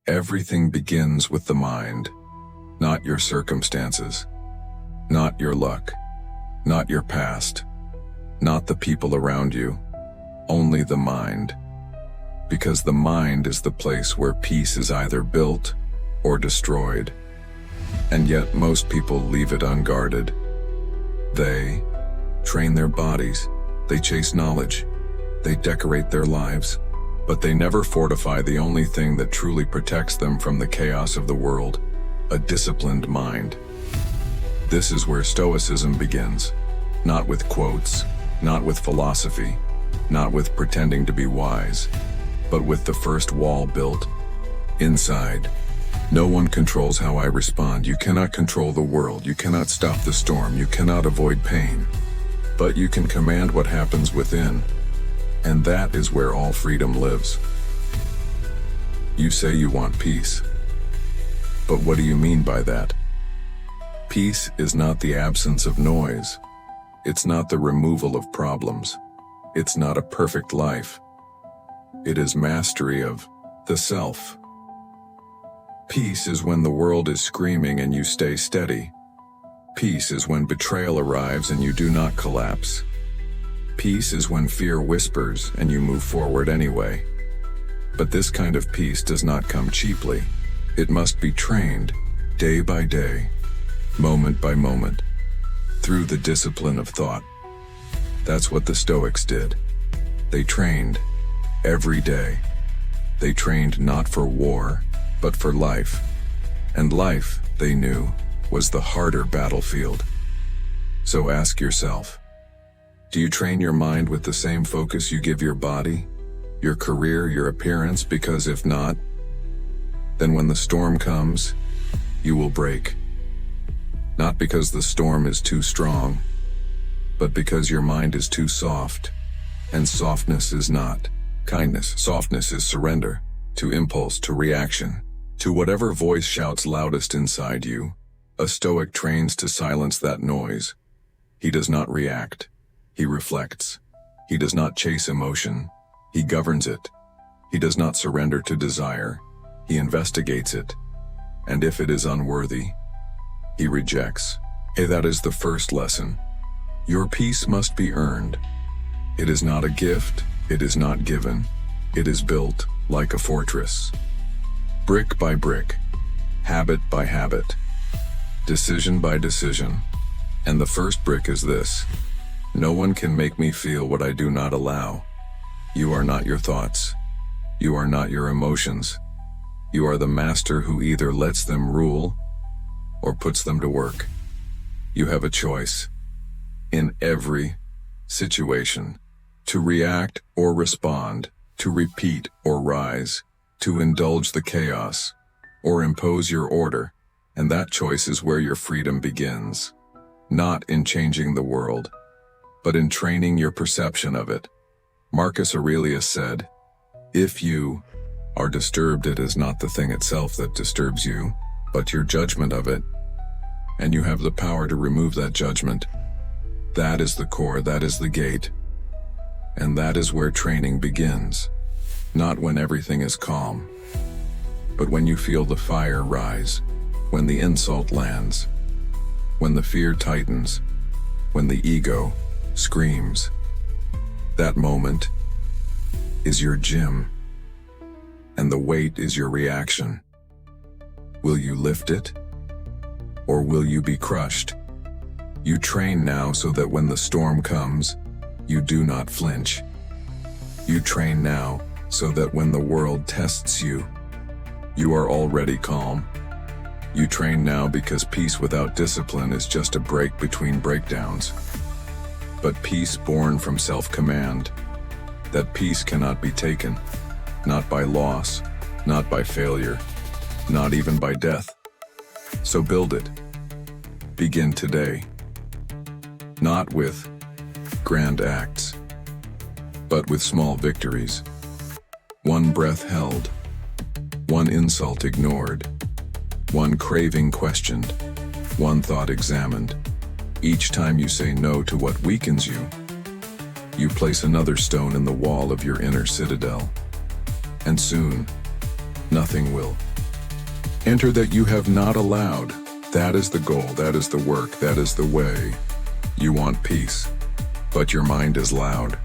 Everything begins with the mind, not your circumstances, not your luck, not your past, not the people around you, only the mind. Because the mind is the place where peace is either built or destroyed. And yet most people leave it unguarded. They train their bodies, they chase knowledge, they decorate their lives, but they never fortify the only thing that truly protects them from the chaos of the world, a disciplined mind. This is where Stoicism begins, not with quotes, not with philosophy, not with pretending to be wise, but with the first wall built inside. No one controls how I respond. You cannot control the world. You cannot stop the storm. You cannot avoid pain. But you can command what happens within. And that is where all freedom lives. You say you want peace. But what do you mean by that? Peace is not the absence of noise. It's not the removal of problems. It's not a perfect life. It is mastery of the self. Peace is when the world is screaming and you stay steady. Peace is when betrayal arrives and you do not collapse. Peace is when fear whispers and you move forward anyway. But this kind of peace does not come cheaply. It must be trained, day by day, moment by moment, through the discipline of thought. That's what the Stoics did. They trained every day. They trained not for war, but for life. And life, they knew, was the harder battlefield. So ask yourself, do you train your mind with the same focus you give your body, your career, your appearance? Because if not, then when the storm comes, you will break. Not because the storm is too strong, but because your mind is too soft. And softness is not kindness. Softness is surrender to impulse, to reaction, to whatever voice shouts loudest inside you. A Stoic trains to silence that noise. He does not react. He reflects. He does not chase emotion. He governs it. He does not surrender to desire. He investigates it. And if it is unworthy, he rejects. That is the first lesson. Your peace must be earned. It is not a gift. It is not given. It is built like a fortress. Brick by brick, habit by habit, decision by decision. And the first brick is this: no one can make me feel what I do not allow. You are not your thoughts. You are not your emotions. You are the master who either lets them rule or puts them to work. You have a choice in every situation to react or respond, to repeat or rise, to indulge the chaos or impose your order. And that choice is where your freedom begins, not in changing the world, but in training your perception of it. Marcus Aurelius said, "If you are disturbed, it is not the thing itself that disturbs you, but your judgment of it, and you have the power to remove that judgment." That is the core, that is the gate, and that is where training begins. Not when everything is calm, but when you feel the fire rise, when the insult lands, when the fear tightens, when the ego screams. That moment is your gym, and the weight is your reaction. Will you lift it, or will you be crushed? You train now so that when the storm comes, you do not flinch. You train now so that when the world tests you, you are already calm. You train now because peace without discipline is just a break between breakdowns. But peace born from self-command, that peace cannot be taken, not by loss, not by failure, not even by death. So build it. Begin today. Not with grand acts, but with small victories. One breath held, one insult ignored, one craving questioned, one thought examined. Each time you say no to what weakens you, you place another stone in the wall of your inner citadel. And soon, nothing will Enter that you have not allowed. That is the goal, that is the work, that is the way. You want peace, but your mind is loud.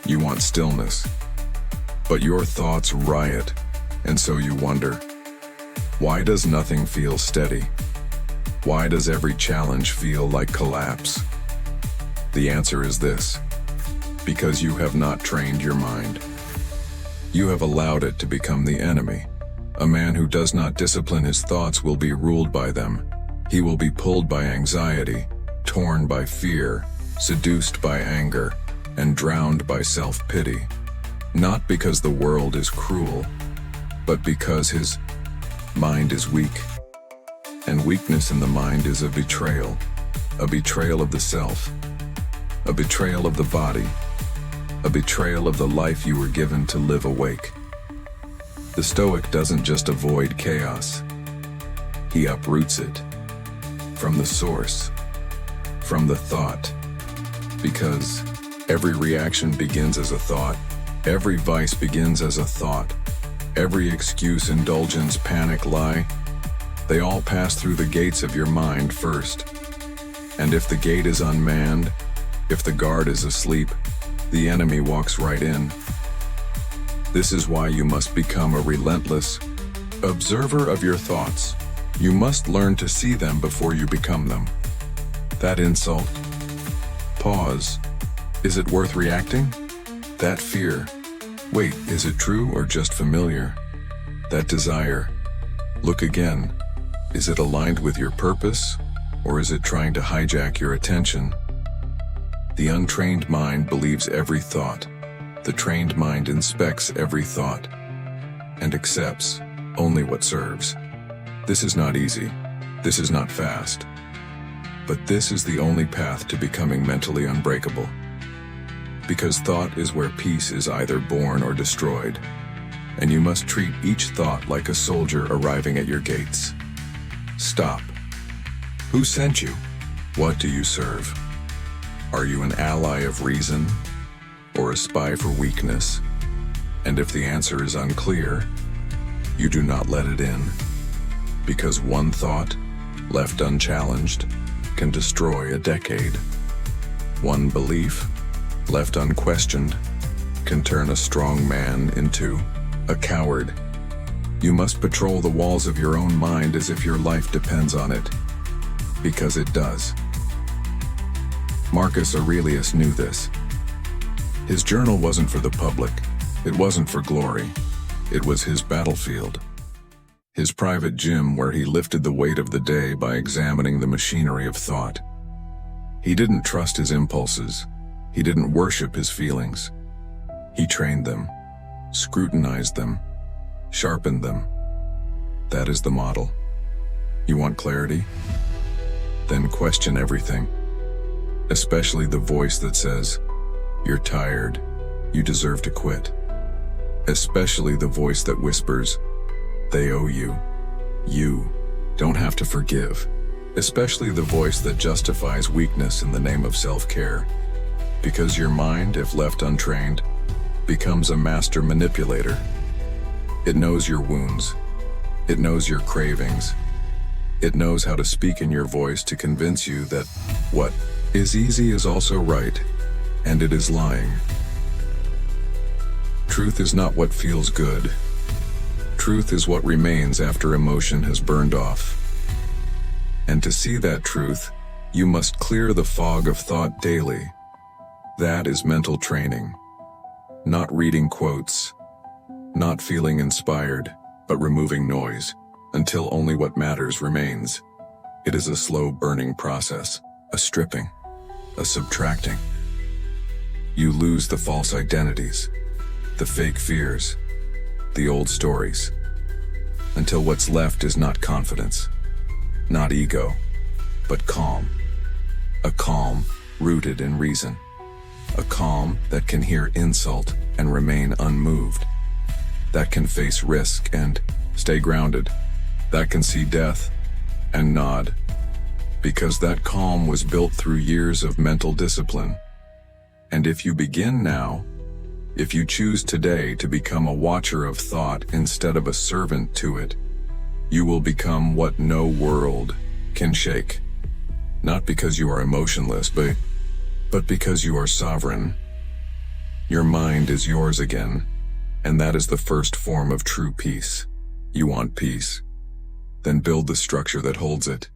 You want stillness, but your thoughts riot, and so you wonder, why does nothing feel steady? Why does every challenge feel like collapse? The answer is this: because you have not trained your mind. You have allowed it to become the enemy. A man who does not discipline his thoughts will be ruled by them. He will be pulled by anxiety, torn by fear, seduced by anger, and drowned by self-pity. Not because the world is cruel, but because his mind is weak. And weakness in the mind is a betrayal of the self, a betrayal of the body, a betrayal of the life you were given to live awake. The Stoic doesn't just avoid chaos, he uproots it from the source, from the thought. Because every reaction begins as a thought, every vice begins as a thought, every excuse, indulgence, panic, lie, they all pass through the gates of your mind first. And if the gate is unmanned, if the guard is asleep, the enemy walks right in. This is why you must become a relentless observer of your thoughts. You must learn to see them before you become them. That insult. Pause. Is it worth reacting? That fear. Wait, is it true or just familiar? That desire. Look again. Is it aligned with your purpose, or is it trying to hijack your attention? The untrained mind believes every thought. The trained mind inspects every thought and accepts only what serves. This is not easy. This is not fast. But this is the only path to becoming mentally unbreakable. Because thought is where peace is either born or destroyed, and you must treat each thought like a soldier arriving at your gates. Stop. Who sent you? What do you serve? Are you an ally of reason or a spy for weakness? And if the answer is unclear, you do not let it in, because one thought, left unchallenged, can destroy a decade. One belief, left unquestioned, can turn a strong man into a coward. You must patrol the walls of your own mind as if your life depends on it, because it does. Marcus Aurelius knew this. His journal wasn't for the public. It wasn't for glory. It was his battlefield. His private gym where he lifted the weight of the day by examining the machinery of thought. He didn't trust his impulses. He didn't worship his feelings. He trained them, scrutinized them, sharpened them. That is the model. You want clarity? Then question everything, especially the voice that says, "You're tired, you deserve to quit." Especially the voice that whispers, "They owe you. You don't have to forgive." Especially the voice that justifies weakness in the name of self-care. Because your mind, if left untrained, becomes a master manipulator. It knows your wounds. It knows your cravings. It knows how to speak in your voice to convince you that what is easy is also right, and it is lying. Truth is not what feels good. Truth is what remains after emotion has burned off. And to see that truth, you must clear the fog of thought daily. That is mental training. Not reading quotes, not feeling inspired, but removing noise until only what matters remains. It is a slow burning process, a stripping, a subtracting. You lose the false identities, the fake fears, the old stories, until what's left is not confidence, not ego, but calm. A calm rooted in reason. A calm that can hear insult and remain unmoved. That can face risk and stay grounded. That can see death and nod. Because that calm was built through years of mental discipline. And if you begin now, if you choose today to become a watcher of thought instead of a servant to it, You will become what no world can shake. Not because you are emotionless, but because you are sovereign. Your mind is yours again, and that is the first form of true peace. You want peace? Then build the structure that holds it.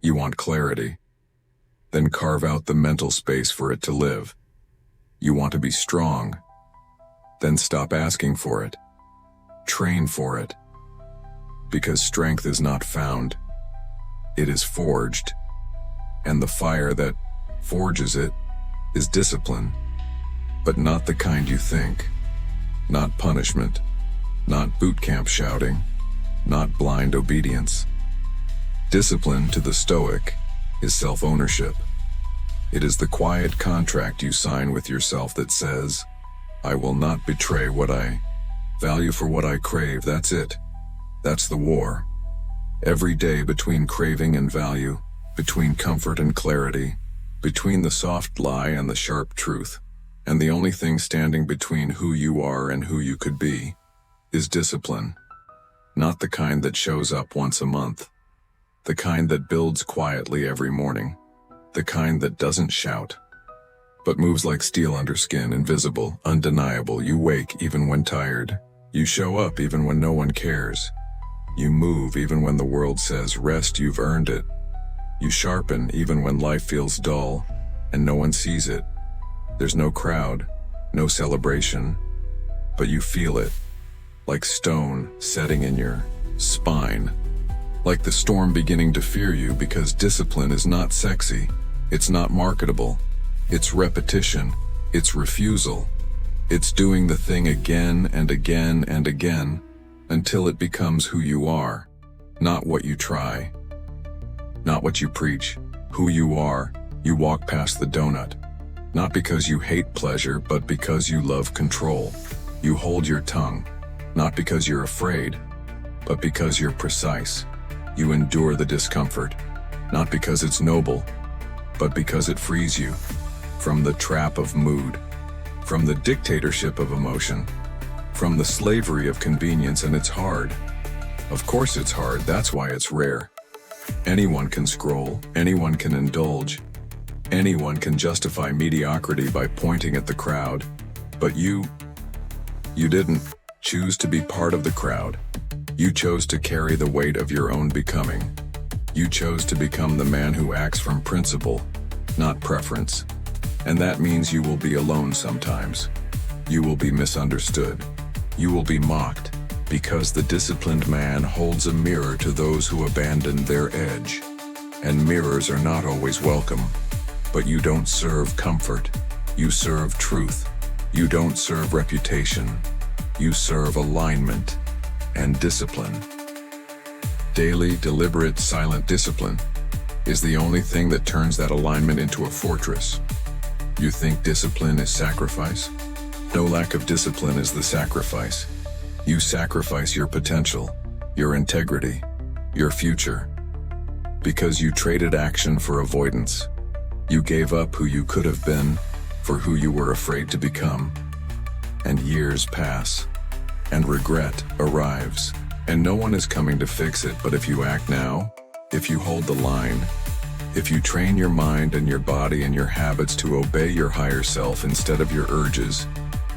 You want clarity? Then carve out the mental space for it to live. You want to be strong? Then stop asking for it. Train for it. Because strength is not found. It is forged. And the fire that forges it is discipline. But not the kind you think. Not punishment. Not boot camp shouting. Not blind obedience. Discipline to the Stoic is self-ownership. It is the quiet contract you sign with yourself that says, I will not betray what I value for what I crave. That's it. That's the war. Every day between craving and value, between comfort and clarity, between the soft lie and the sharp truth. And the only thing standing between who you are and who you could be is discipline. Not the kind that shows up once a month. The kind that builds quietly every morning. The kind that doesn't shout, but moves like steel under skin, invisible, undeniable. You wake even when tired. You show up even when no one cares. You move even when the world says rest. You've earned it. You sharpen even when life feels dull and no one sees it. There's no crowd, no celebration, but you feel it, like stone setting in your spine, like the storm beginning to fear you, because discipline is not sexy, it's not marketable, it's repetition, it's refusal, it's doing the thing again and again and again until it becomes who you are, not what you try, not what you preach, who you are. You walk past the donut, not because you hate pleasure, but because you love control. You hold your tongue, not because you're afraid, but because you're precise. You endure the discomfort, not because it's noble, but because it frees you from the trap of mood, from the dictatorship of emotion, from the slavery of convenience. And it's hard. Of course it's hard, that's why it's rare. Anyone can scroll, anyone can indulge, anyone can justify mediocrity by pointing at the crowd. But you didn't choose to be part of the crowd. You chose to carry the weight of your own becoming. You chose to become the man who acts from principle, not preference. And that means you will be alone sometimes. You will be misunderstood. You will be mocked, because the disciplined man holds a mirror to those who abandoned their edge. And mirrors are not always welcome. But you don't serve comfort. You serve truth. You don't serve reputation. You serve alignment and discipline. Daily, deliberate, silent discipline is the only thing that turns that alignment into a fortress. You think discipline is sacrifice? No, lack of discipline is the sacrifice. You sacrifice your potential, your integrity, your future, because you traded action for avoidance. You gave up who you could have been for who you were afraid to become. And years pass, and regret arrives, and no one is coming to fix it. But if you act now, if you hold the line, if you train your mind and your body and your habits to obey your higher self instead of your urges,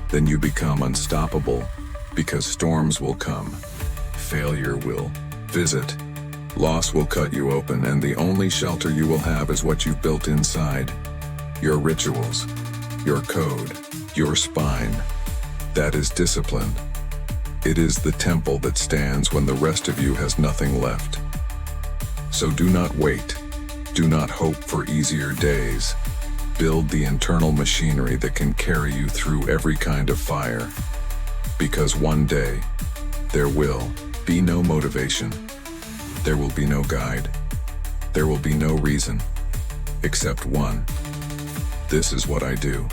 then you become unstoppable, because storms will come, failure will visit, loss will cut you open, and the only shelter you will have is what you've built inside. Your rituals, your code, your spine. That is discipline. It is the temple that stands when the rest of you has nothing left. So do not wait. Do not hope for easier days. Build the internal machinery that can carry you through every kind of fire. Because one day, there will be no motivation. There will be no guide. There will be no reason, except one. This is what I do.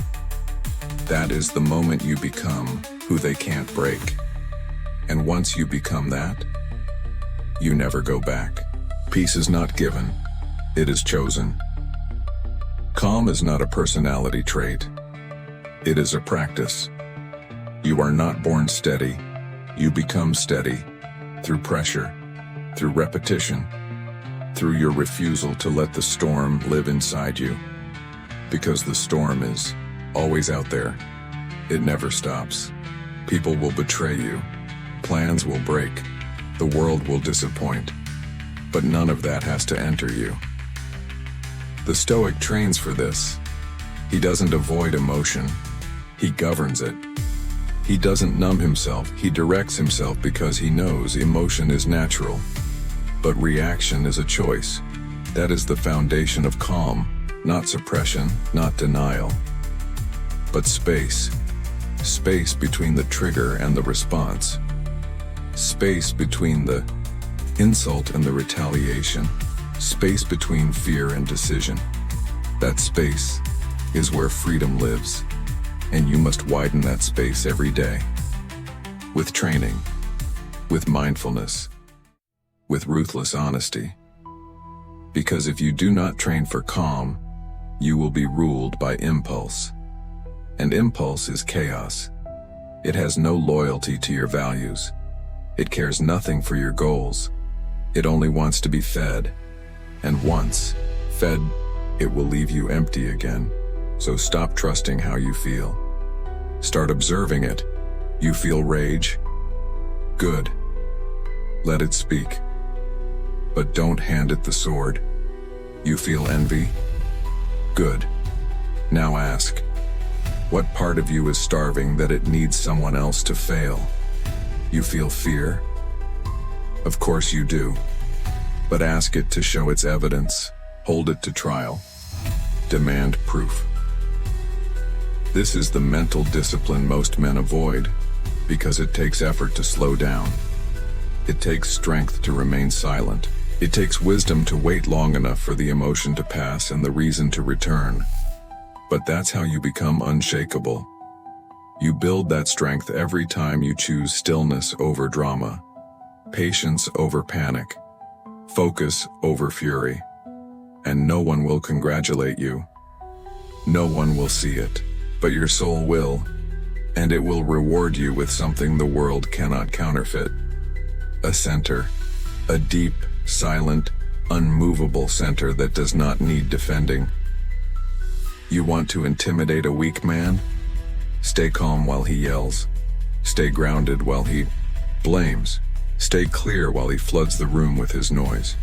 That is the moment you become who they can't break. And once you become that, you never go back. Peace is not given, it is chosen. Calm is not a personality trait, it is a practice. You are not born steady, you become steady through pressure, through repetition, through your refusal to let the storm live inside you. Because the storm is always out there. It never stops. People will betray you. Plans will break. The world will disappoint. But none of that has to enter you. The Stoic trains for this. He doesn't avoid emotion. He governs it. He doesn't numb himself. He directs himself because he knows emotion is natural. But reaction is a choice. That is the foundation of calm. Not suppression, not denial, but space. Space between the trigger and the response. Space between the insult and the retaliation. Space between fear and decision. That space is where freedom lives, and you must widen that space every day. With training, with mindfulness, with ruthless honesty. Because if you do not train for calm, you will be ruled by impulse. And impulse is chaos. It has no loyalty to your values. It cares nothing for your goals. It only wants to be fed. And once fed, it will leave you empty again. So stop trusting how you feel. Start observing it. You feel rage? Good. Let it speak. But don't hand it the sword. You feel envy? Good. Now ask, what part of you is starving that it needs someone else to fail? You feel fear? Of course you do. But ask it to show its evidence. Hold it to trial. Demand proof. This is the mental discipline most men avoid, because it takes effort to slow down. It takes strength to remain silent. It takes wisdom to wait long enough for the emotion to pass and the reason to return. But that's how you become unshakable. You build that strength every time you choose stillness over drama, patience over panic, focus over fury. And no one will congratulate you. No one will see it, but your soul will, and it will reward you with something the world cannot counterfeit. A center, a deep, silent, unmovable center that does not need defending. You want to intimidate a weak man? Stay calm while he yells. Stay grounded while he blames. Stay clear while he floods the room with his noise.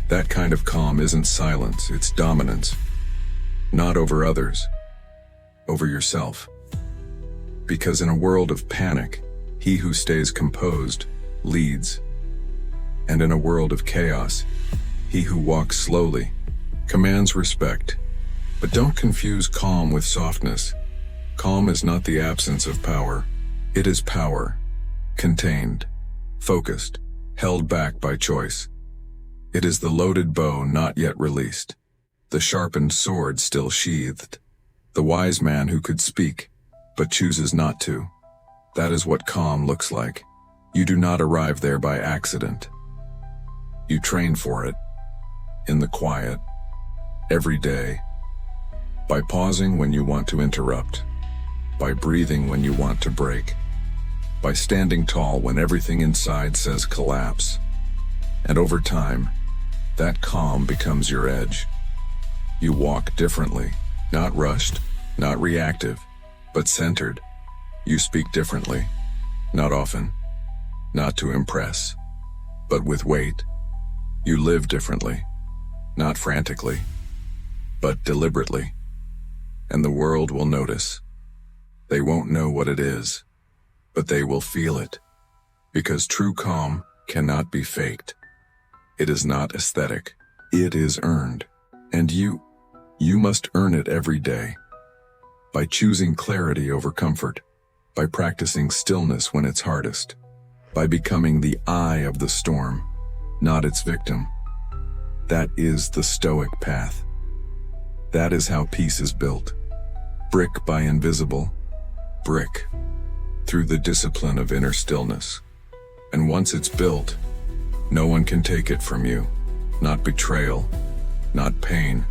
That kind of calm isn't silence, it's dominance. Not over others, over yourself. Because in a world of panic, he who stays composed leads. And in a world of chaos, he who walks slowly commands respect. But don't confuse calm with softness. Calm is not the absence of power. It is power, contained, focused, held back by choice. It is the loaded bow not yet released, the sharpened sword still sheathed, the wise man who could speak, but chooses not to. That is what calm looks like. You do not arrive there by accident. You train for it, in the quiet, every day, by pausing when you want to interrupt, by breathing when you want to break, by standing tall when everything inside says collapse. And over time, that calm becomes your edge. You walk differently, not rushed, not reactive, but centered. You speak differently, not often, not to impress, but with weight. You live differently, not frantically, but deliberately. And the world will notice. They won't know what it is, but they will feel it, because true calm cannot be faked. It is not aesthetic. It is earned. And you must earn it every day. By choosing clarity over comfort, by practicing stillness when it's hardest, by becoming the eye of the storm, not its victim. That is the Stoic path. That is how peace is built. Brick by invisible, brick, through the discipline of inner stillness. And once it's built, no one can take it from you. Not betrayal, not pain,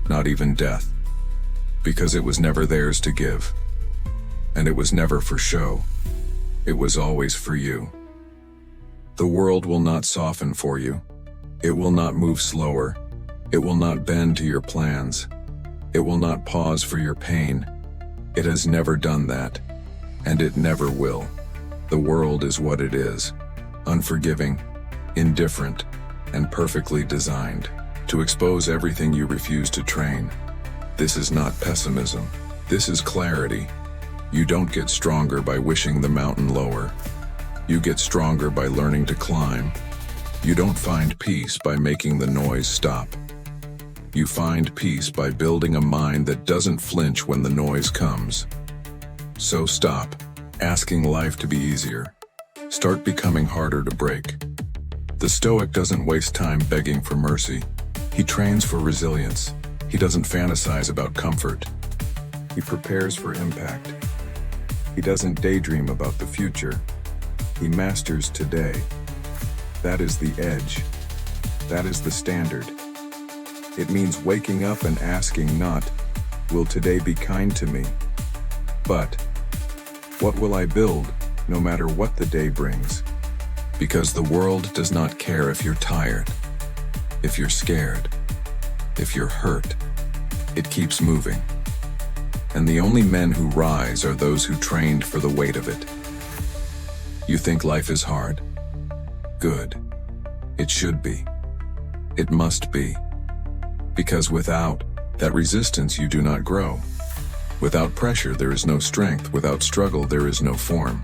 not even death. Because it was never theirs to give. And it was never for show. It was always for you. The world will not soften for you. It will not move slower. It will not bend to your plans. It will not pause for your pain. It has never done that, and it never will. The world is what it is, unforgiving, indifferent, and perfectly designed to expose everything you refuse to train. This is not pessimism. This is clarity. You don't get stronger by wishing the mountain lower. You get stronger by learning to climb. You don't find peace by making the noise stop. You find peace by building a mind that doesn't flinch when the noise comes. So stop asking life to be easier. Start becoming harder to break. The Stoic doesn't waste time begging for mercy. He trains for resilience. He doesn't fantasize about comfort. He prepares for impact. He doesn't daydream about the future. He masters today. That is the edge. That is the standard. It means waking up and asking not, will today be kind to me? But, what will I build, no matter what the day brings? Because the world does not care if you're tired, if you're scared, if you're hurt. It keeps moving. And the only men who rise are those who trained for the weight of it. You think life is hard? Good. It should be. It must be. Because without that resistance, you do not grow. Without pressure, there is no strength. Without struggle, there is no form.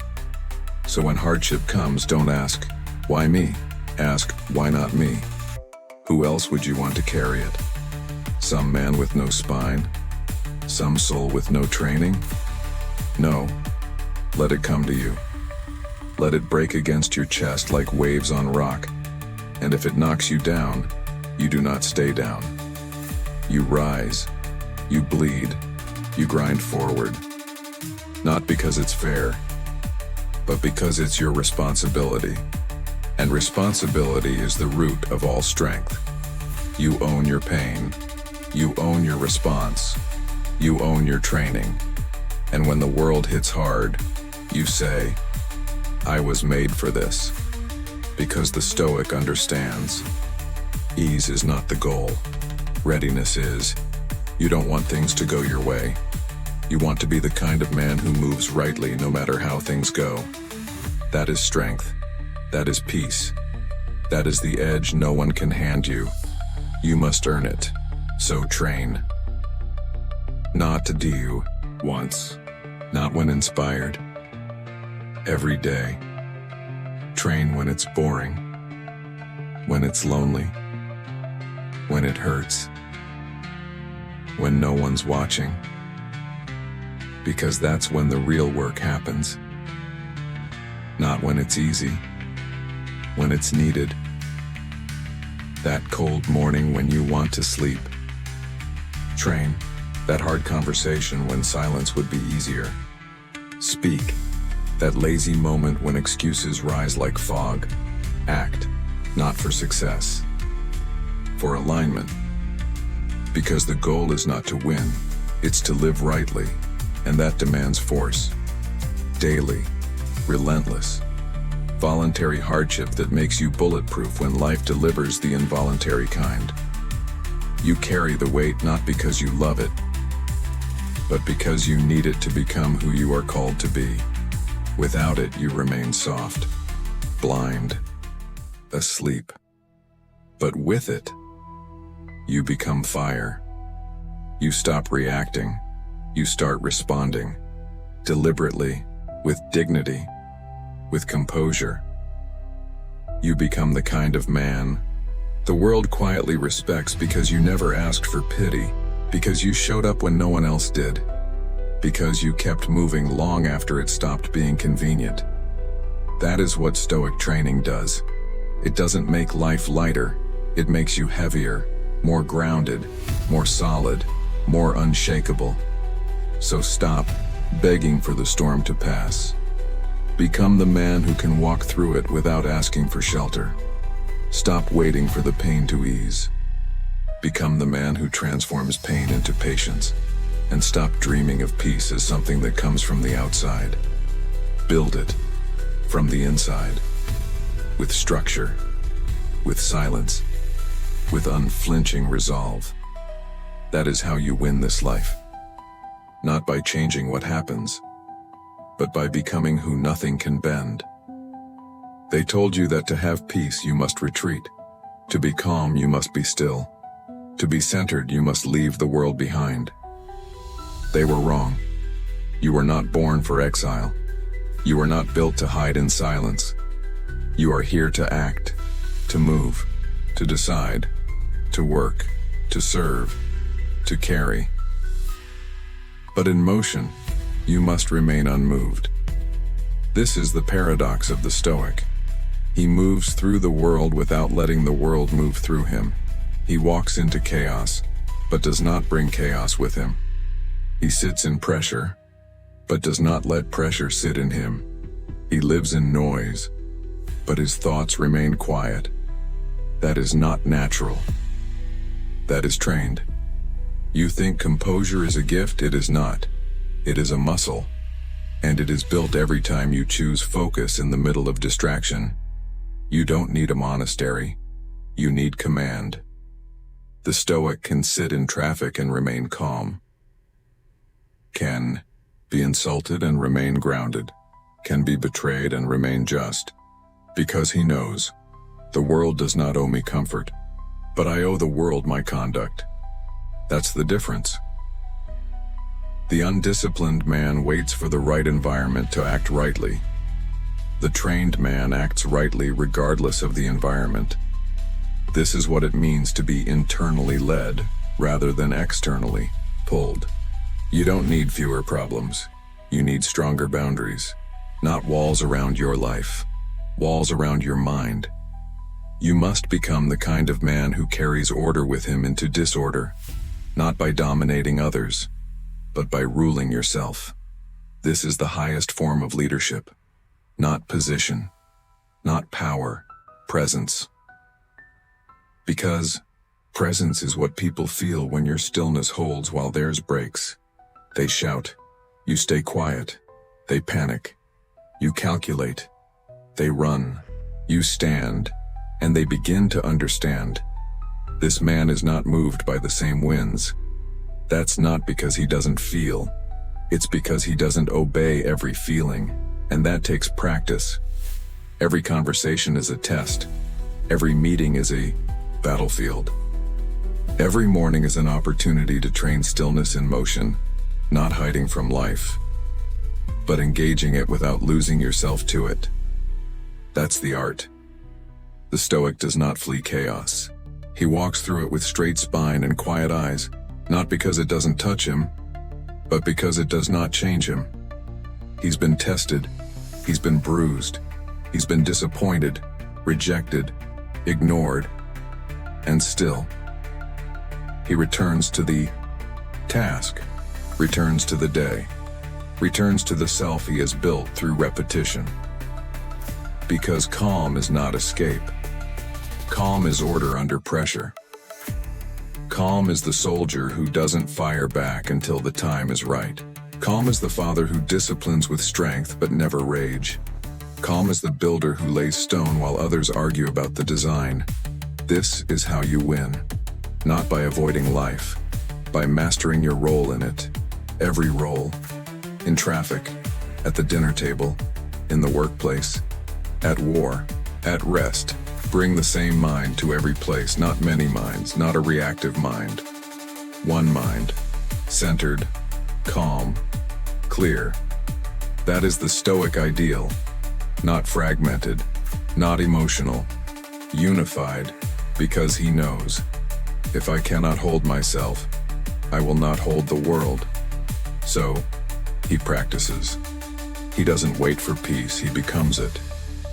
So when hardship comes, don't ask, why me? Ask, why not me? Who else would you want to carry it? Some man with no spine? Some soul with no training? No. Let it come to you. Let it break against your chest like waves on rock. And if it knocks you down, you do not stay down. You rise. You bleed. You grind forward. Not because it's fair, but because it's your responsibility. And responsibility is the root of all strength. You own your pain. You own your response. You own your training. And when the world hits hard, you say, I was made for this. Because the Stoic understands. Ease is not the goal. Readiness is. You don't want things to go your way. You want to be the kind of man who moves rightly no matter how things go. That is strength. That is peace. That is the edge no one can hand you. You must earn it. So train. Not to do once. Not when inspired. Every day. Train when it's boring. When it's lonely. When it hurts. When no one's watching. Because that's when the real work happens. Not when it's easy. When it's needed. That cold morning when you want to sleep. Train. That hard conversation when silence would be easier. Speak. That lazy moment when excuses rise like fog. Act. Not for success. For alignment. Because the goal is not to win, it's to live rightly, and that demands force. Daily. Relentless. Voluntary hardship that makes you bulletproof when life delivers the involuntary kind. You carry the weight not because you love it, but because you need it to become who you are called to be. Without it, you remain soft, blind, asleep. But with it, you become fire. You stop reacting. You start responding. Deliberately, with dignity, with composure. You become the kind of man the world quietly respects because you never asked for pity, because you showed up when no one else did, because you kept moving long after it stopped being convenient. That is what Stoic training does. It doesn't make life lighter, it makes you heavier, more grounded, more solid, more unshakable. So stop begging for the storm to pass. Become the man who can walk through it without asking for shelter. Stop waiting for the pain to ease. Become the man who transforms pain into patience, and stop dreaming of peace as something that comes from the outside. Build it from the inside. with structure, with silence, with unflinching resolve. That is how you win this life. Not by changing what happens, but by becoming who nothing can bend. They told you that to have peace you must retreat. To be calm you must be still. To be centered you must leave the world behind. They were wrong. You were not born for exile. You were not built to hide in silence. You are here to act, to move, to decide, to work, to serve, to carry. But in motion, you must remain unmoved. This is the paradox of the Stoic. He moves through the world without letting the world move through him. He walks into chaos, but does not bring chaos with him. He sits in pressure, but does not let pressure sit in him. He lives in noise, but his thoughts remain quiet. That is not natural. That is trained. You think composure is a gift? It is not. It is a muscle, and it is built every time you choose focus in the middle of distraction. You don't need a monastery. You need command. The Stoic can sit in traffic and remain calm, can be insulted and remain grounded, can be betrayed and remain just, because he knows, the world does not owe me comfort, but I owe the world my conduct. That's the difference. The undisciplined man waits for the right environment to act rightly. The trained man acts rightly regardless of the environment. This is what it means to be internally led rather than externally pulled. You don't need fewer problems. You need stronger boundaries, not walls around your life, walls around your mind. You must become the kind of man who carries order with him into disorder, not by dominating others, but by ruling yourself. This is the highest form of leadership, not position, not power, presence. Because presence is what people feel when your stillness holds while theirs breaks. They shout, you stay quiet. They panic. You calculate. They run. You stand, and they begin to understand. This man is not moved by the same winds. That's not because he doesn't feel. It's because he doesn't obey every feeling, and that takes practice. Every conversation is a test. Every meeting is a battlefield. Every morning is an opportunity to train stillness in motion, not hiding from life, but engaging it without losing yourself to it. That's the art. The Stoic does not flee chaos. He walks through it with straight spine and quiet eyes, not because it doesn't touch him, but because it does not change him. He's been tested, he's been bruised, he's been disappointed, rejected, ignored, and still, he returns to the task, returns to the day, returns to the self he has built through repetition. Because calm is not escape. Calm is order under pressure. Calm is the soldier who doesn't fire back until the time is right. Calm is the father who disciplines with strength but never rage. Calm is the builder who lays stone while others argue about the design. This is how you win. Not by avoiding life, by mastering your role in it. Every role. In traffic, at the dinner table, in the workplace, at war, at rest. Bring the same mind to every place, not many minds, not a reactive mind. One mind, centered, calm, clear. That is the Stoic ideal. Not fragmented, not emotional, unified, because he knows, if I cannot hold myself, I will not hold the world. So, he practices. He doesn't wait for peace, he becomes it.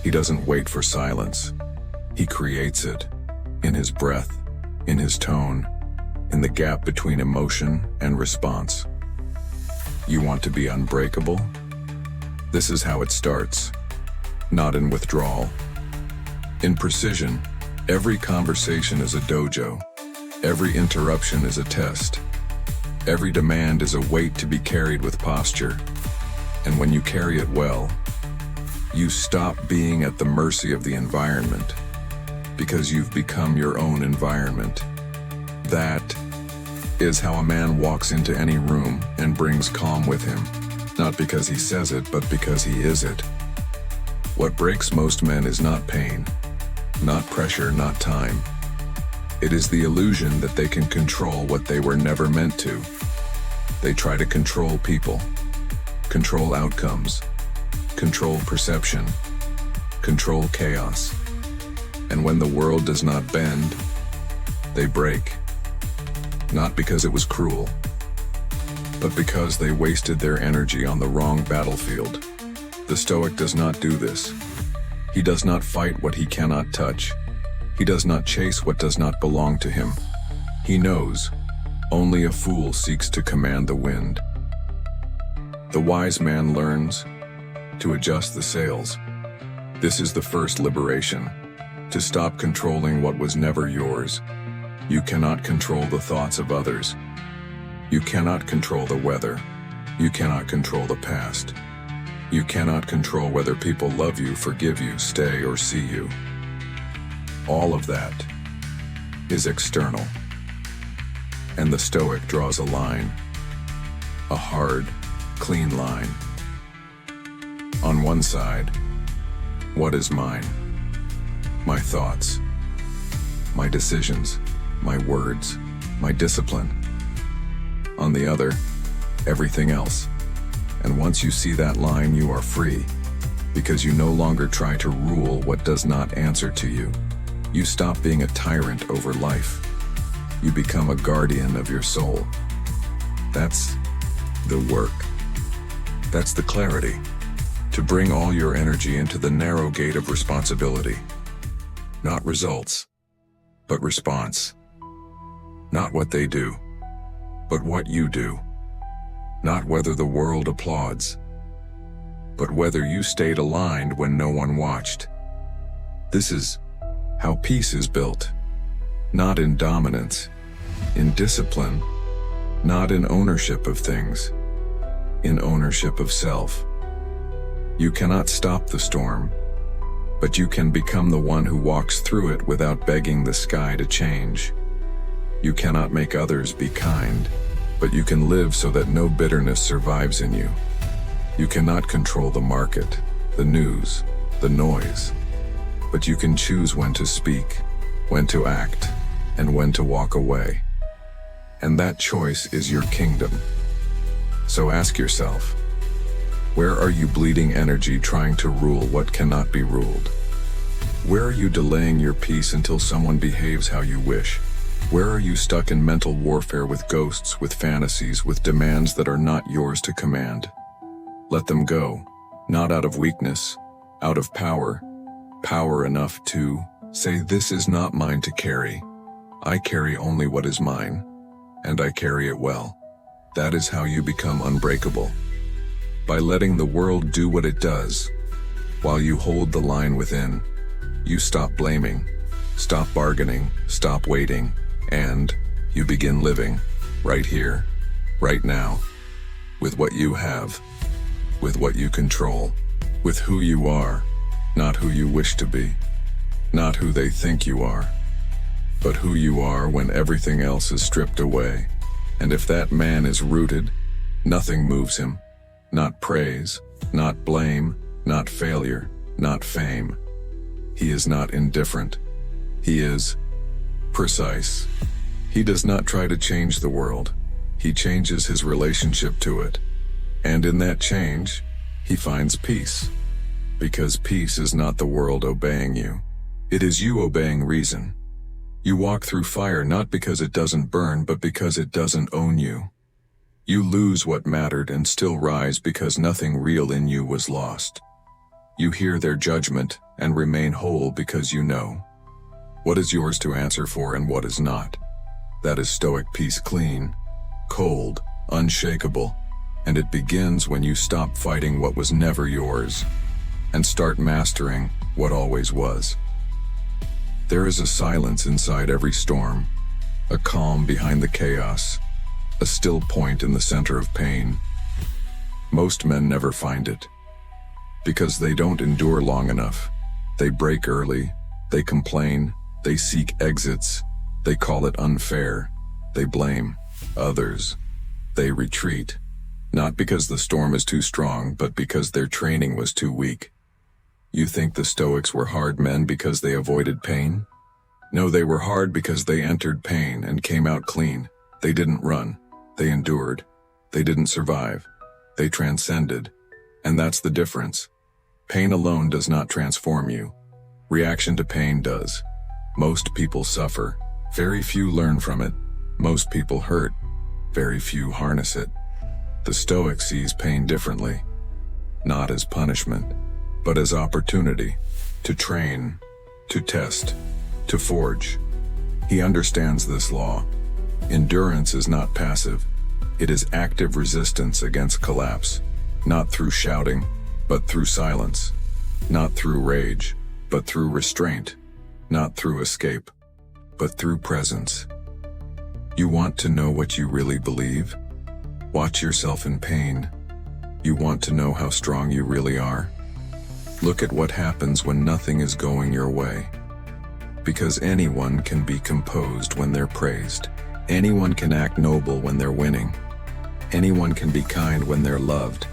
He doesn't wait for silence. He creates it, in his breath, in his tone, in the gap between emotion and response. You want to be unbreakable? This is how it starts, not in withdrawal. In precision, every conversation is a dojo. Every interruption is a test. Every demand is a weight to be carried with posture. And when you carry it well, You stop being at the mercy of the environment because you've become your own environment. That is how a man walks into any room and brings calm with him, not because he says it, but because he is it. What breaks most men is not pain, not pressure, not time. It is the illusion that they can control what they were never meant to. They try to control people, control outcomes, control perception, control chaos. And when the world does not bend, they break. Not because it was cruel, but because they wasted their energy on the wrong battlefield. The Stoic does not do this. He does not fight what he cannot touch. He does not chase what does not belong to him. He knows, only a fool seeks to command the wind. The wise man learns to adjust the sails. This is the first liberation, to stop controlling what was never yours. You cannot control the thoughts of others. You cannot control the weather. You cannot control the past. You cannot control whether people love you, forgive you, stay, or see you. All of that is external. And the Stoic draws a line, a hard, clean line. On one side, what is mine? My thoughts, my decisions, my words, my discipline. On the other, everything else. And once you see that line, you are free, because you no longer try to rule what does not answer to you. You stop being a tyrant over life. You become a guardian of your soul. That's the work. That's the clarity. To bring all your energy into the narrow gate of responsibility. Not results, but response. Not what they do, but what you do. Not whether the world applauds, but whether you stayed aligned when no one watched. This is how peace is built. Not in dominance, in discipline, not in ownership of things, in ownership of self. You cannot stop the storm, but you can become the one who walks through it without begging the sky to change. You cannot make others be kind, but you can live so that no bitterness survives in you. You cannot control the market, the news, the noise, but you can choose when to speak, when to act, and when to walk away. And that choice is your kingdom. So ask yourself, where are you bleeding energy trying to rule what cannot be ruled? Where are you delaying your peace until someone behaves how you wish? Where are you stuck in mental warfare with ghosts, with fantasies, with demands that are not yours to command? Let them go, not out of weakness, out of power. Power enough to say, this is not mine to carry. I carry only what is mine, and I carry it well. That is how you become unbreakable. By letting the world do what it does, while you hold the line within. You stop blaming, stop bargaining, stop waiting, and you begin living, right here, right now, with what you have, with what you control, with who you are, not who you wish to be, not who they think you are, but who you are when everything else is stripped away. And if that man is rooted, nothing moves him, not praise, not blame, not failure, not fame. He is not indifferent. He is precise. He does not try to change the world. He changes his relationship to it. And in that change, he finds peace. Because peace is not the world obeying you. It is you obeying reason. You walk through fire not because it doesn't burn, but because it doesn't own you. You lose what mattered and still rise because nothing real in you was lost. You hear their judgment and remain whole because you know what is yours to answer for and what is not. That is Stoic peace, clean, cold, unshakable, and it begins when you stop fighting what was never yours and start mastering what always was. There is a silence inside every storm, a calm behind the chaos, a still point in the center of pain. Most men never find it. Because they don't endure long enough. They break early, they complain, they seek exits, they call it unfair, they blame others, they retreat. Not because the storm is too strong, but because their training was too weak. You think the Stoics were hard men because they avoided pain? No, they were hard because they entered pain and came out clean. They didn't run, they endured. They didn't survive, they transcended. And that's the difference. Pain alone does not transform you. Reaction to pain does. Most people suffer. Very few learn from it. Most people hurt. Very few harness it. The Stoic sees pain differently. Not as punishment, but as opportunity. To train, to test, to forge. He understands this law. Endurance is not passive. It is active resistance against collapse. Not through shouting, but through silence. Not through rage, but through restraint. Not through escape, but through presence. You want to know what you really believe? Watch yourself in pain. You want to know how strong you really are? Look at what happens when nothing is going your way. Because anyone can be composed when they're praised. Anyone can act noble when they're winning. Anyone can be kind when they're loved.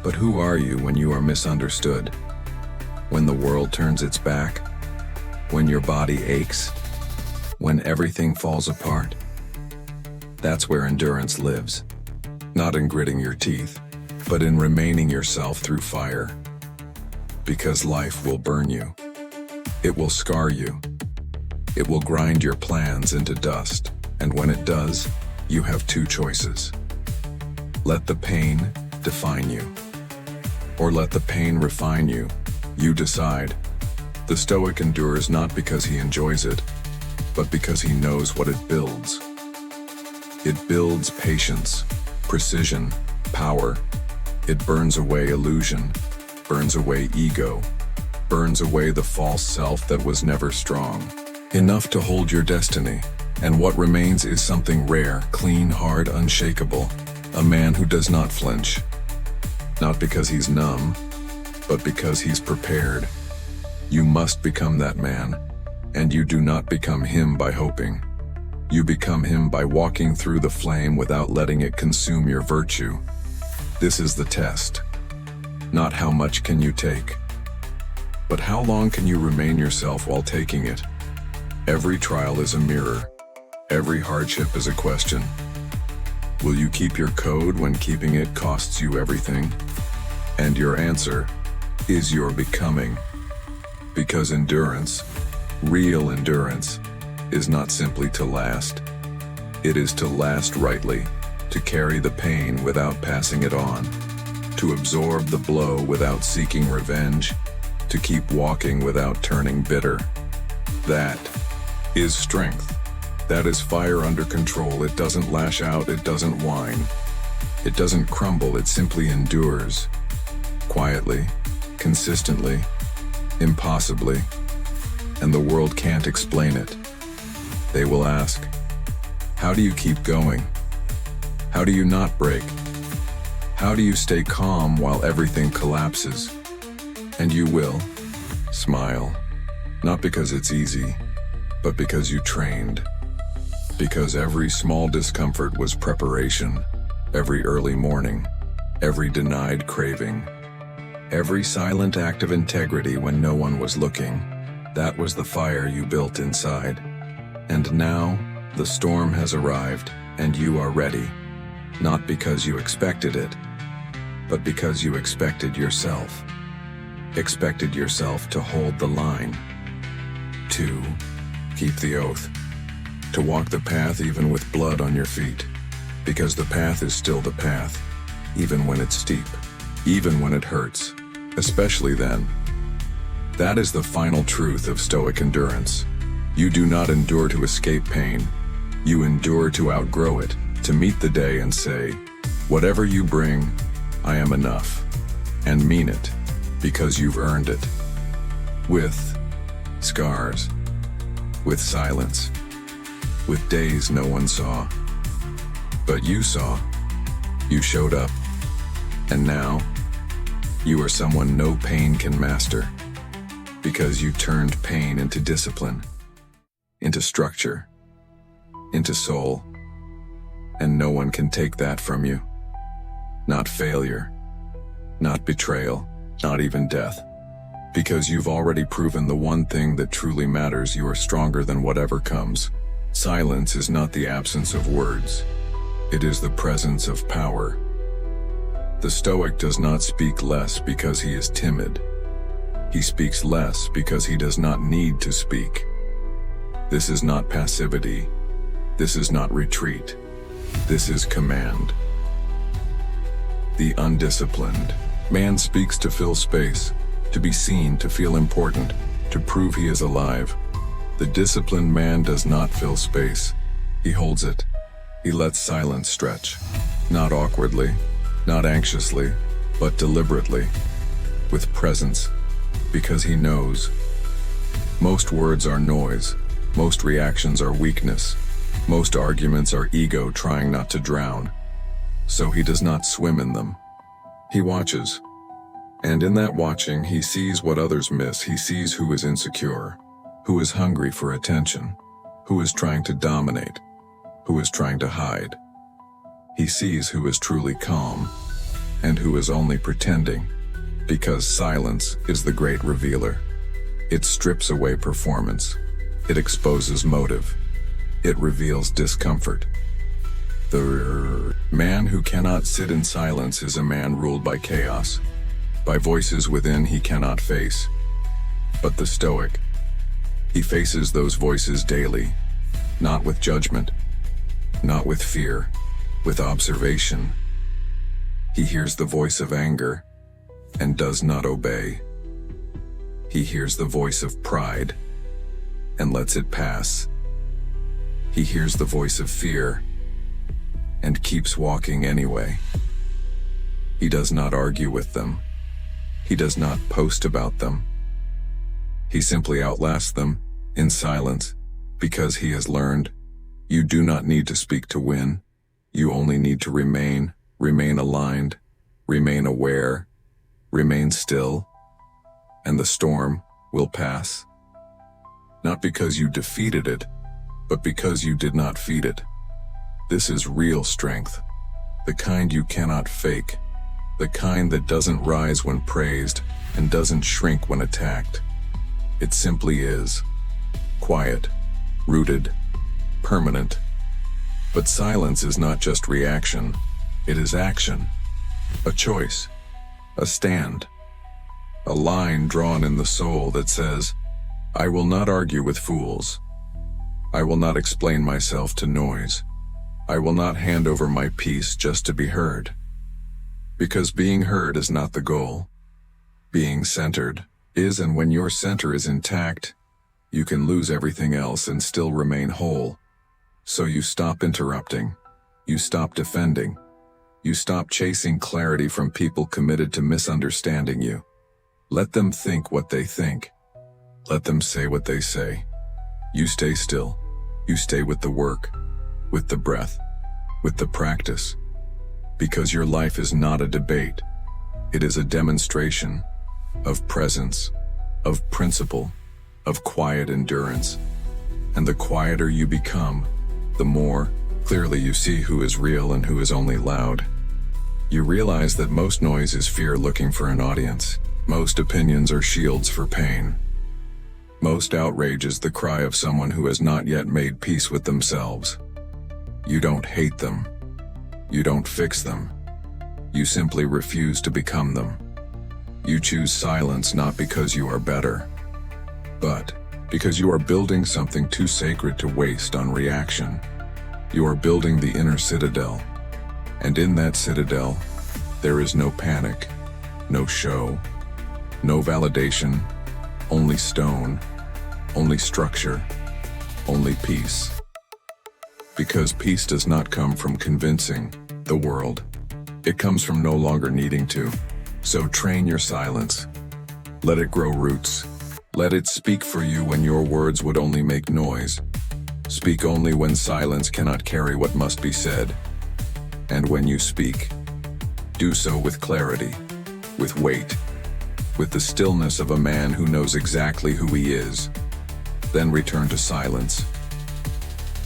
But who are you when you are misunderstood? When the world turns its back? When your body aches? When everything falls apart? That's where endurance lives. Not in gritting your teeth, but in remaining yourself through fire. Because life will burn you. It will scar you. It will grind your plans into dust. And when it does, you have two choices. Let the pain define you. Or let the pain refine you. You decide. The Stoic endures not because he enjoys it, but because he knows what it builds. It builds patience, precision, power. It burns away illusion, burns away ego, burns away the false self that was never strong. Enough to hold your destiny, and what remains is something rare, clean, hard, unshakable. A man who does not flinch. Not because he's numb, but because he's prepared. You must become that man, and you do not become him by hoping. You become him by walking through the flame without letting it consume your virtue. This is the test. Not how much can you take, but how long can you remain yourself while taking it? Every trial is a mirror. Every hardship is a question. Will you keep your code when keeping it costs you everything? And your answer is your becoming. Because endurance, real endurance, is not simply to last. It is to last rightly, to carry the pain without passing it on, to absorb the blow without seeking revenge, to keep walking without turning bitter. That is strength. That is fire under control. It doesn't lash out, it doesn't whine. It doesn't crumble, it simply endures. Quietly, consistently, impossibly. And the world can't explain it. They will ask, how do you keep going? How do you not break? How do you stay calm while everything collapses? And you will smile, not because it's easy, but because you trained. Because every small discomfort was preparation, every early morning, every denied craving, every silent act of integrity when no one was looking, that was the fire you built inside. And now, the storm has arrived, and you are ready, not because you expected it, but because you expected yourself. Expected yourself to hold the line, to keep the oath. To walk the path even with blood on your feet, because the path is still the path, even when it's steep, even when it hurts, especially then. That is the final truth of Stoic endurance. You do not endure to escape pain. You endure to outgrow it, to meet the day and say, whatever you bring, I am enough, and mean it, because you've earned it. With scars, with silence, with days no one saw. But you saw. You showed up. And now, You are someone no pain can master, because you turned pain into discipline, into structure, into soul, and no one can take that from you. Not failure, not betrayal, not even death. Because you've already proven the one thing that truly matters, you are stronger than whatever comes. Silence is not the absence of words. It is the presence of power. The Stoic does not speak less because he is timid. He speaks less because he does not need to speak. This is not passivity. This is not retreat. This is command. The undisciplined man speaks to fill space, to be seen, to feel important, to prove he is alive. The disciplined man does not fill space. He holds it. He lets silence stretch, not awkwardly, not anxiously, but deliberately, with presence, because he knows. Most words are noise. Most reactions are weakness. Most arguments are ego trying not to drown. So he does not swim in them. He watches. And in that watching, he sees what others miss. He sees who is insecure, who is hungry for attention, who is trying to dominate, who is trying to hide. He sees who is truly calm and who is only pretending, because silence is the great revealer. It strips away performance. It exposes motive. It reveals discomfort. The man who cannot sit in silence is a man ruled by chaos, by voices within he cannot face. But the Stoic, he faces those voices daily, not with judgment, not with fear, with observation. He hears the voice of anger and does not obey. He hears the voice of pride and lets it pass. He hears the voice of fear and keeps walking anyway. He does not argue with them. He does not post about them. He simply outlasts them in silence, because he has learned you do not need to speak to win. You only need to remain aligned, remain aware, remain still, and the storm will pass. Not because you defeated it, but because you did not feed it. This is real strength, the kind you cannot fake, the kind that doesn't rise when praised and doesn't shrink when attacked. It simply is. Quiet, rooted, permanent. But silence is not just reaction, it is action. A choice, a stand, a line drawn in the soul that says, I will not argue with fools. I will not explain myself to noise. I will not hand over my peace just to be heard. Because being heard is not the goal. Being centered is, and when your center is intact, you can lose everything else and still remain whole. So you stop interrupting. You stop defending. You stop chasing clarity from people committed to misunderstanding you. Let them think what they think. Let them say what they say. You stay still. You stay with the work, with the breath, with the practice. Because your life is not a debate. It is a demonstration of presence, of principle, of quiet endurance. And the quieter you become, the more clearly you see who is real and who is only loud. You realize that most noise is fear looking for an audience. Most opinions are shields for pain. Most outrage is the cry of someone who has not yet made peace with themselves. You don't hate them. You don't fix them. You simply refuse to become them. You choose silence not because you are better, but because you are building something too sacred to waste on reaction. You are building the inner citadel, and in that citadel, there is no panic, no show, no validation, only stone, only structure, only peace. Because peace does not come from convincing the world. It comes from no longer needing to. So train your silence. Let it grow roots. Let it speak for you when your words would only make noise. Speak only when silence cannot carry what must be said. And when you speak, do so with clarity, with weight, with the stillness of a man who knows exactly who he is. Then return to silence.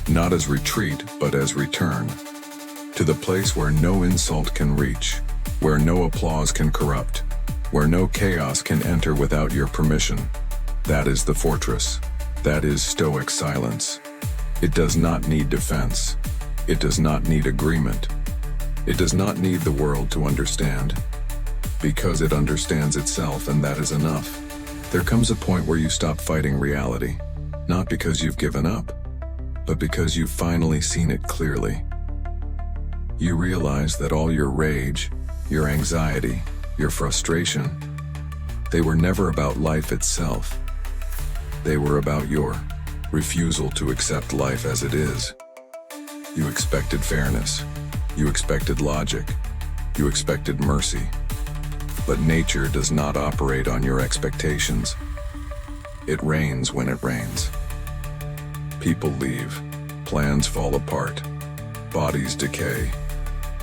Not as retreat, but as return. To the place where no insult can reach, where no applause can corrupt, where no chaos can enter without your permission. That is the fortress. That is Stoic silence. It does not need defense. It does not need agreement. It does not need the world to understand, because it understands itself, and that is enough. There comes a point where you stop fighting reality, not because you've given up, but because you've finally seen it clearly. You realize that all your rage, your anxiety, your frustration, they were never about life itself. They were about your refusal to accept life as it is. You expected fairness. You expected logic. You expected mercy. But nature does not operate on your expectations. It rains when it rains. People leave. Plans fall apart. Bodies decay.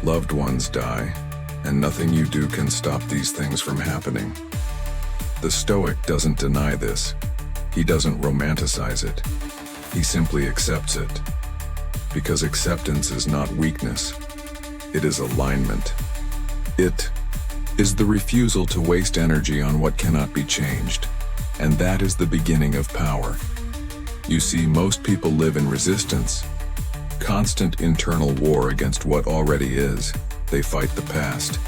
Loved ones die. And nothing you do can stop these things from happening. The Stoic doesn't deny this. He doesn't romanticize it. He simply accepts it. Because acceptance is not weakness. It is alignment. It is the refusal to waste energy on what cannot be changed. And that is the beginning of power. You see, most people live in resistance. Constant internal war against what already is. They fight the past.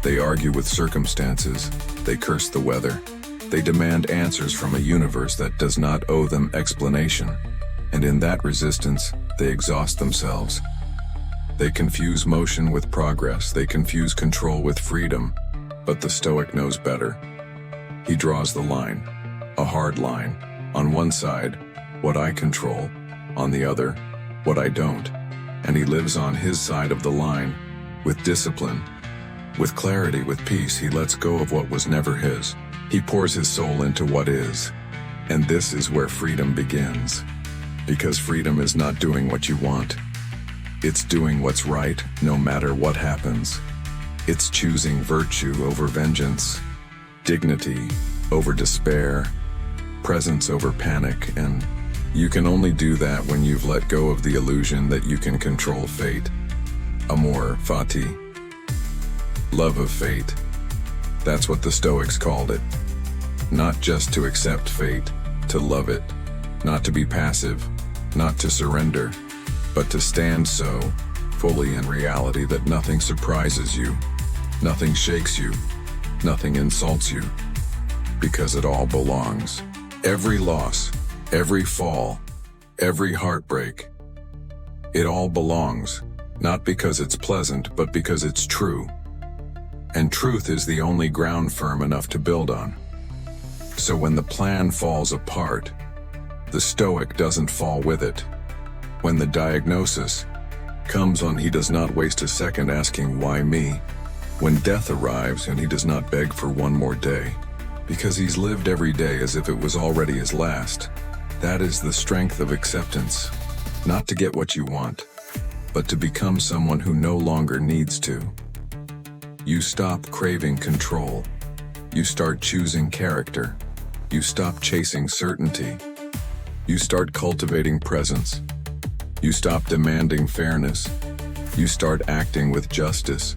They argue with circumstances. They curse the weather. They demand answers from a universe that does not owe them explanation. And in that resistance, they exhaust themselves. They confuse motion with progress. They confuse control with freedom. But the Stoic knows better. He draws the line, a hard line. On one side, what I control. On the other, what I don't. And he lives on his side of the line, with discipline, with clarity, with peace. He lets go of what was never his. He pours his soul into what is. And this is where freedom begins. Because freedom is not doing what you want. It's doing what's right, no matter what happens. It's choosing virtue over vengeance, dignity over despair, presence over panic, and you can only do that when you've let go of the illusion that you can control fate. Amor fati. Love of fate. That's what the Stoics called it. Not just to accept fate, to love it. Not to be passive, not to surrender, but to stand so fully in reality that nothing surprises you, nothing shakes you, nothing insults you, because it all belongs. Every loss, every fall, every heartbreak, it all belongs, not because it's pleasant, but because it's true. And truth is the only ground firm enough to build on. So when the plan falls apart, the Stoic doesn't fall with it. When the diagnosis comes on, he does not waste a second asking, why me? When death arrives, and he does not beg for one more day, because he's lived every day as if it was already his last. That is the strength of acceptance. Not to get what you want, but to become someone who no longer needs to. You stop craving control. You start choosing character. You stop chasing certainty. You start cultivating presence. You stop demanding fairness. You start acting with justice,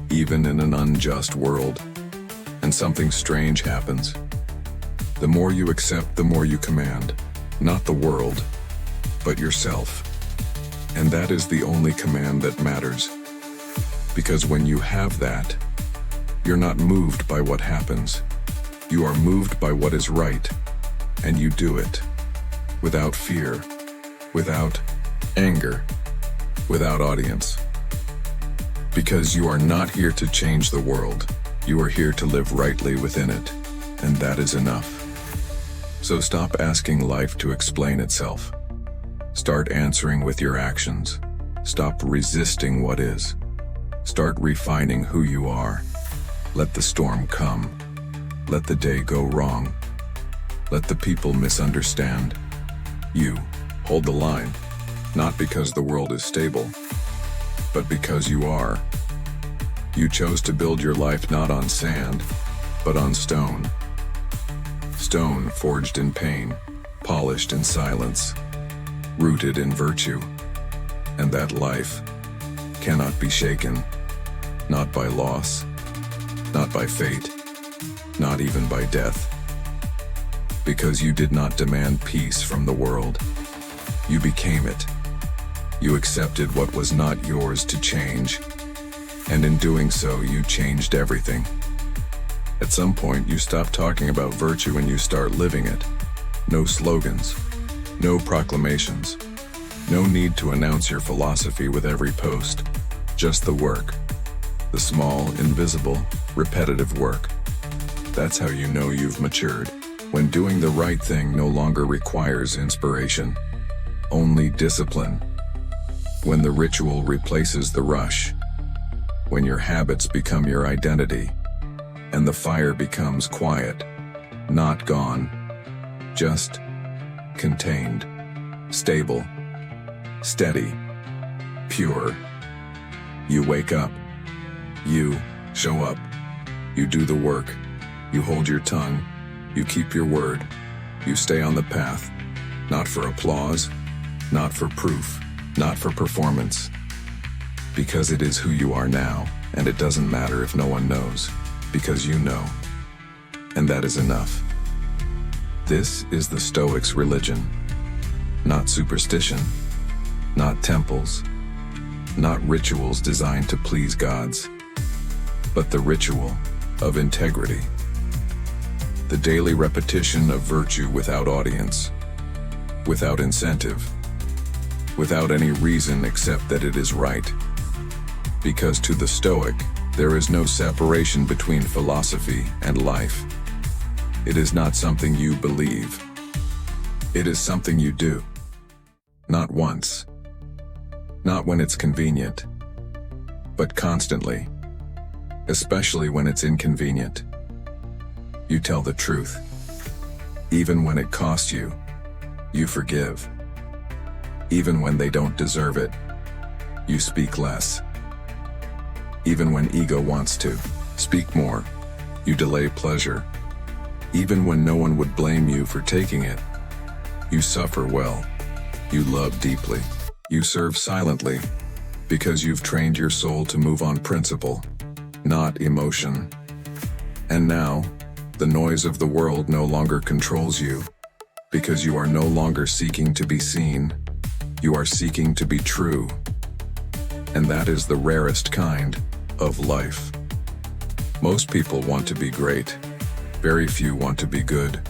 even in an unjust world. And something strange happens. The more you accept, the more you command. Not the world, but yourself. And that is the only command that matters. Because when you have that, you're not moved by what happens. You are moved by what is right, and you do it. Without fear, without anger, without audience. Because you are not here to change the world. You are here to live rightly within it, and that is enough. So stop asking life to explain itself. Start answering with your actions. Stop resisting what is. Start refining who you are. Let the storm come. Let the day go wrong. Let the people misunderstand. You hold the line, not because the world is stable, but because you are. You chose to build your life not on sand, but on stone. Stone forged in pain, polished in silence, rooted in virtue. And that life cannot be shaken, not by loss, not by fate, not even by death. Because you did not demand peace from the world. You became it. You accepted what was not yours to change. And in doing so, you changed everything. At some point, you stop talking about virtue and you start living it. No slogans, no proclamations, no need to announce your philosophy with every post. Just the work. The small, invisible, repetitive work. That's how you know you've matured. When doing the right thing no longer requires inspiration, only discipline. When the ritual replaces the rush. When your habits become your identity, and the fire becomes quiet, not gone, just contained, stable, steady, pure. You wake up, you show up, you do the work, you hold your tongue, you keep your word, you stay on the path, not for applause, not for proof, not for performance. Because it is who you are now, and it doesn't matter if no one knows, because you know. And that is enough. This is the Stoics' religion. Not superstition, not temples, not rituals designed to please gods, but the ritual of integrity. The daily repetition of virtue without audience, without incentive, without any reason except that it is right. Because to the Stoic, there is no separation between philosophy and life. It is not something you believe. It is something you do. Not once. Not when it's convenient. But constantly. Especially when it's inconvenient. You tell the truth. Even when it costs you, you forgive. Even when they don't deserve it, you speak less. Even when ego wants to speak more, you delay pleasure. Even when no one would blame you for taking it, you suffer well. You love deeply. You serve silently, because you've trained your soul to move on principle, not emotion. And now, the noise of the world no longer controls you, because you are no longer seeking to be seen. You are seeking to be true. And that is the rarest kind of life. Most people want to be great. Very few want to be good.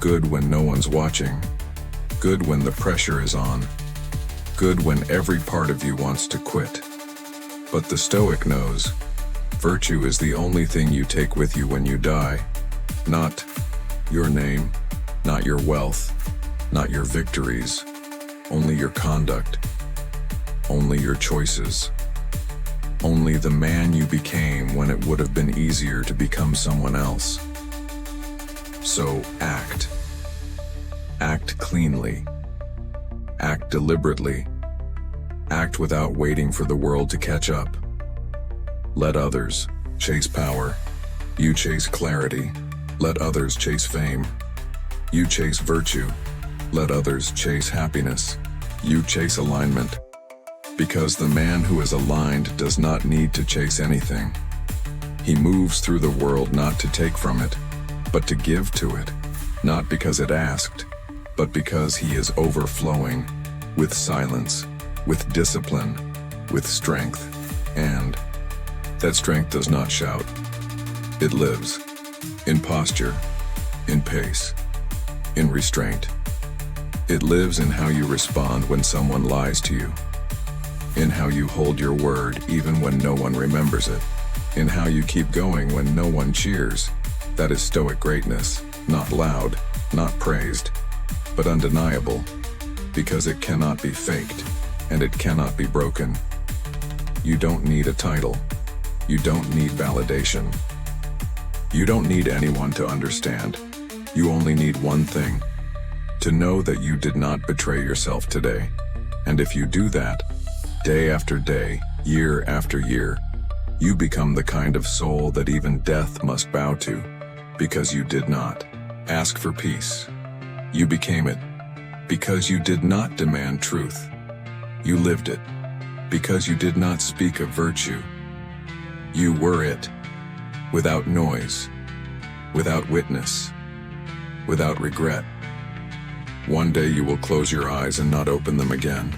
Good when no one's watching. Good when the pressure is on. Good when every part of you wants to quit. But the Stoic knows, virtue is the only thing you take with you when you die. Not your name, not your wealth, not your victories, only your conduct, only your choices. Only the man you became when it would have been easier to become someone else. So act. Act cleanly. Act deliberately. Act without waiting for the world to catch up. Let others chase power. You chase clarity. Let others chase fame. You chase virtue. Let others chase happiness. You chase alignment. Because the man who is aligned does not need to chase anything. He moves through the world not to take from it, but to give to it. Not because it asked, but because he is overflowing with silence, with discipline, with strength. And that strength does not shout. It lives in posture, in pace, in restraint. It lives in how you respond when someone lies to you. In how you hold your word even when no one remembers it. In how you keep going when no one cheers. That is Stoic greatness, not loud, not praised, but undeniable, because it cannot be faked, and it cannot be broken. You don't need a title. You don't need validation. You don't need anyone to understand. You only need one thing, to know that you did not betray yourself today. And if you do that, day after day, year after year, You become the kind of soul that even death must bow to, because you did not ask for peace. You became it, because you did not demand truth. You lived it, because you did not speak of virtue. You were it, without noise, without witness, without regret. One day you will close your eyes and not open them again,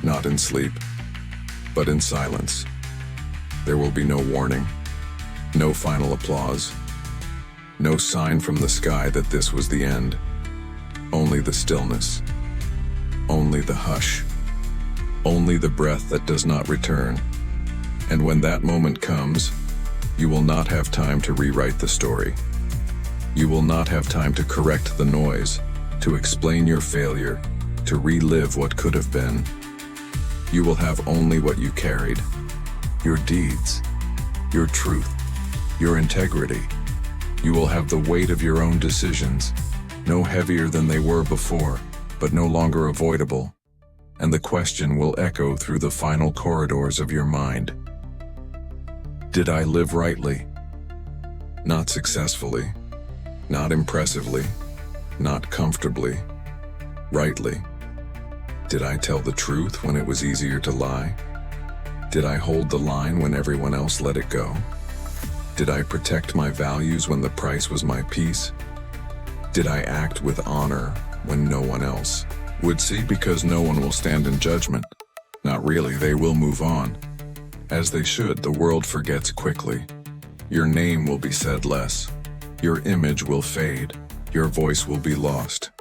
not in sleep, but in silence. There will be no warning, no final applause, no sign from the sky that this was the end. Only the stillness, only the hush, only the breath that does not return. And when that moment comes, you will not have time to rewrite the story. You will not have time to correct the noise, to explain your failure, to relive what could have been. You will have only what you carried: your deeds, your truth, your integrity. You will have the weight of your own decisions, no heavier than they were before, but no longer avoidable. And the question will echo through the final corridors of your mind: did I live rightly? Not successfully, not impressively, not comfortably, rightly. Did I tell the truth when it was easier to lie? Did I hold the line when everyone else let it go? Did I protect my values when the price was my peace? Did I act with honor when no one else would see? Because no one will stand in judgment. Not really, they will move on. As they should. The world forgets quickly. Your name will be said less. Your image will fade. Your voice will be lost.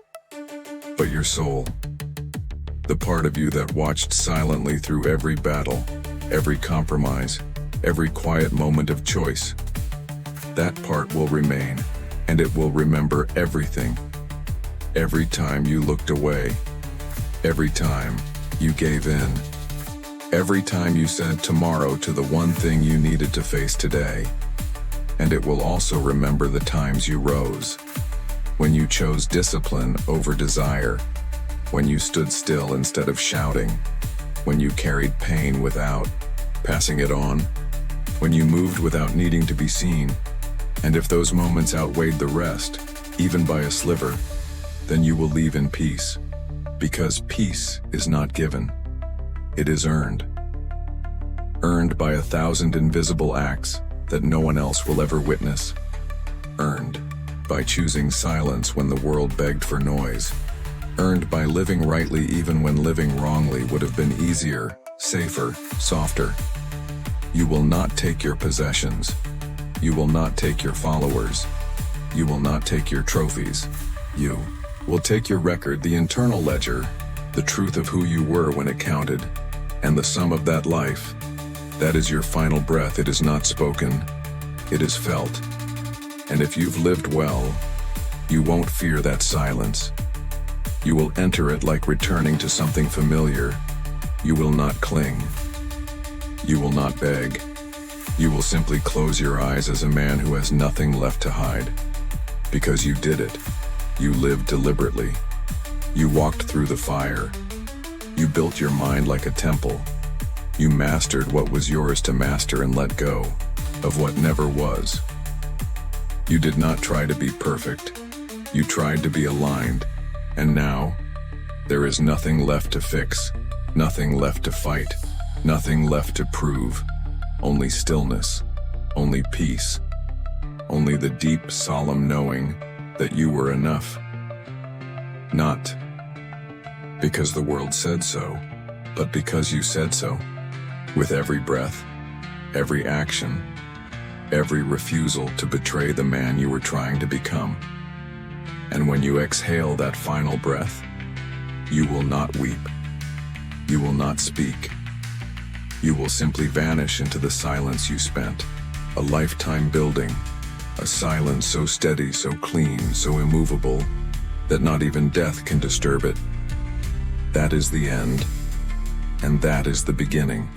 But your soul, the part of you that watched silently through every battle, every compromise, every quiet moment of choice, that part will remain, and it will remember everything. Every time you looked away, every time you gave in, every time you said tomorrow to the one thing you needed to face today. And it will also remember the times you rose, when you chose discipline over desire, when you stood still instead of shouting, when you carried pain without passing it on, when you moved without needing to be seen. And if those moments outweighed the rest, even by a sliver, then you will leave in peace, because peace is not given. It is earned. Earned by 1,000 invisible acts that no one else will ever witness. Earned by choosing silence when the world begged for noise. Earned by living rightly even when living wrongly would have been easier, safer, softer. You will not take your possessions. You will not take your followers. You will not take your trophies. You will take your record, the internal ledger, the truth of who you were when it counted, and the sum of that life. That is your final breath. It is not spoken, it is felt. And if you've lived well, you won't fear that silence. You will enter it like returning to something familiar. You will not cling. You will not beg. You will simply close your eyes as a man who has nothing left to hide. Because you did it. You lived deliberately. You walked through the fire. You built your mind like a temple. You mastered what was yours to master and let go of what never was. You did not try to be perfect. You tried to be aligned. And now, there is nothing left to fix, nothing left to fight, nothing left to prove. Only stillness, only peace, only the deep, solemn knowing that you were enough. Not because the world said so, but because you said so. With every breath, every action, every refusal to betray the man you were trying to become. And when you exhale that final breath, you will not weep. You will not speak. You will simply vanish into the silence you spent, a lifetime building, a silence so steady, so clean, so immovable, that not even death can disturb it. That is the end, and that is the beginning.